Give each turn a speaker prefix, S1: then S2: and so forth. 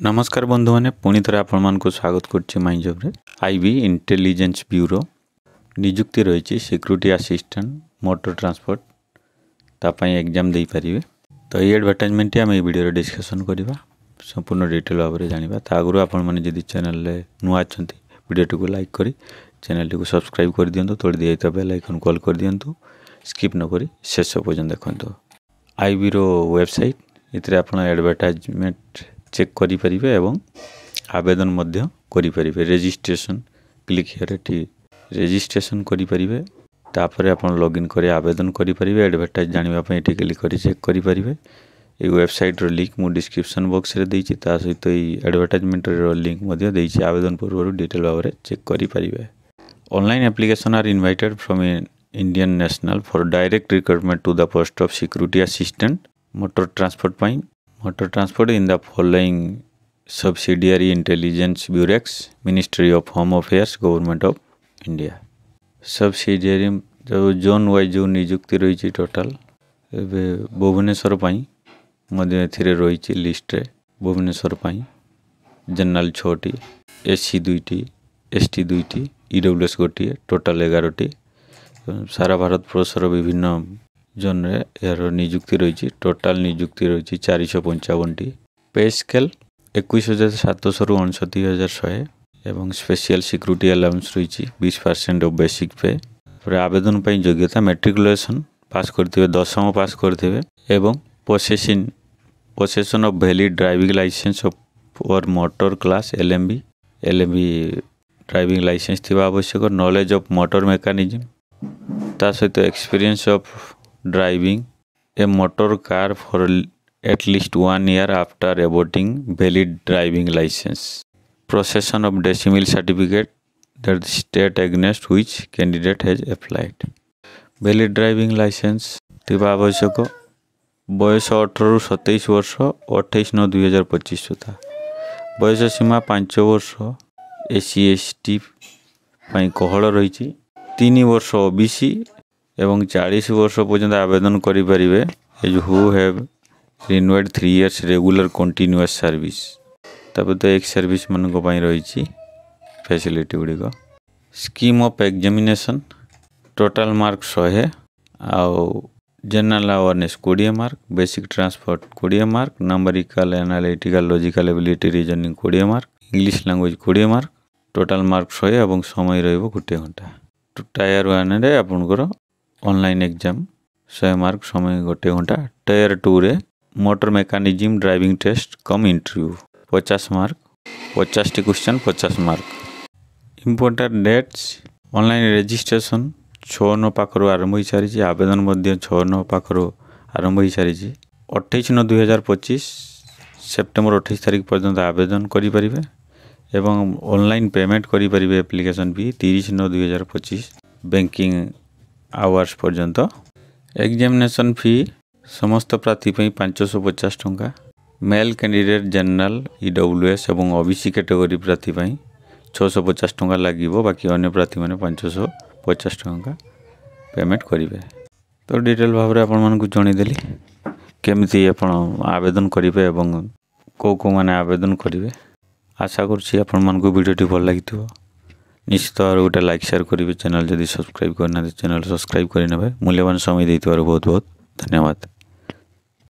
S1: नमस्कार बंधु मैंने पुणी थे आपण को स्वागत करछि माई जॉब रे। आईबी इंटेलिजेंस ब्यूरो नियुक्ति रही सिक्यूरिटी असिस्टेंट मोटर ट्रांसपोर्ट तापाई एग्जाम दे पारिबे। तो ये एडवर्टाइजमेंट आम वीडियो डिस्कसन करवा संपूर्ण डिटेल भाव में जाना। ता आगु आपण मैंने जदि चैनल नुआ अच्छा वीडियो को लाइक करी चैनल को सब्सक्राइब कर दिंतु, तोड़ दिया बेल आइकन कॉल कर दिंतु, स्किप न करी शेष पर्यंत देखु। आईबी रो वेबसाइट इतरे आपण एडवर्टाइजमेंट चेक करि परिबे एवं आवेदन मध्य करि परिबे। रजिस्ट्रेशन क्लिक हियर एठी रजिस्ट्रेशन करि परिबे। तापर आपण लॉगिन करी आवेदन करि परिबे। एडवर्टाइज जानिबा पय एठी क्लिक करी चेक करि परिबे। ए वेबसाइट रो लिंक मु डिस्क्रिप्शन बॉक्स रे देछि, ता सहित ए एडवर्टाइजमेंट रो लिंक मध्य देछि। आवेदन पूर्व डिटेल भाव रे चेक करि परिबे। Online application are invited from Indian national for direct recruitment to the post of security assistant motor transport पय motor transport in the following subsidiary intelligence bureaus ministry of home affairs government of india। subsidiary जो zone wise जो नियुक्ति रही total Bhubaneswar मध्य एथिरे रही list रे। Bhubaneswar general 6टी, SC 2टी, एसटी 2टी, ईडब्ल्यूएस गोटे, टोटाल 11टी। सारा भारत वर्षर विभिन्न जोन रे यार नियुक्ति रही। टोटाल नियुक्ति रही 455टी। पे स्केल 21,700 रु 59,100 एवं स्पेशल सिक्यूरिटी अलाउंस रही 20% ऑफ बेसिक पे। फिर आवेदन पर योग्यता मैट्रिकुलेशन पास करते 10वीं पास करते एवं possession of valid driving licence और motor class LMV driving licence थी आवश्यक। नॉलेज ऑफ मोटर मेकानिज्म ता सहित experience of driving a motor car for at least 1 year after awarding valid driving license। possession of decimal certificate that the state against which candidate has applied। valid driving license थिबा आवश्यक। बयस 18 रु 27 वर्ष 28/9/2025 सुधा। बयस सीमा 5 वर्ष SC ST पई कोहल रही। 3 वर्ष ओबीसी एवं 40 वर्ष पर्यंत आवेदन करि परिबे। As who have renewed 3 years regular continuous service. तब तो एक सर्विस मन को पई रही फैसिलिटी गुडी को। Scheme of examination total mark 100 आउ general awareness 20 mark, basic transport 20 mark, numerical analytical logical ability reasoning 20 mark, English language 20 mark. Total mark 100 एवं समय रहइबो 1 घंटा। टायर 1 रे आपनकर ऑनलाइन एग्जाम 100 मार्क, समय 1 घंटा। टायर 2 रे motor mechanism driving test cum interview 50 mark, 50टी question 50 mark. Important dates online registration 6/9 पाखर आरंभ हो सारी। आवेदन मध्य 6/9 पाखर आरंभ हो सारी। 28/9/2025 सेप्टेम्बर 28 तारिख पर्यंत आवेदन करें एवं ऑनलाइन पेमेंट करें। एप्लिकेशन भी 30/9/2025 बैंकिंग आवर्स पर्यंत। एग्जामिनेशन फी समस्त प्रार्थी 550 टंका। मेल कैंडिडेट जनरल ईडब्ल्यूएस एवं ओबीसी कैटेगरी प्रार्थी 650 टंका लगे। बाकी अन्य प्रार्थी मैंने 550 टंका पेमेंट करेंगे। तो डिटेल भाव में आपण को जनईदेली केमती आप आवेदन करेंगे एवं को मैंने आवेदन करेंगे। आशा करूँ वीडियो भल लगी। निश्चित भाव गोटे लाइक शेयर करेंगे। चैनल जदि सब्सक्राइब करना चैनल सब्सक्राइब करने। मूल्यवान समय देते बहुत बहुत धन्यवाद।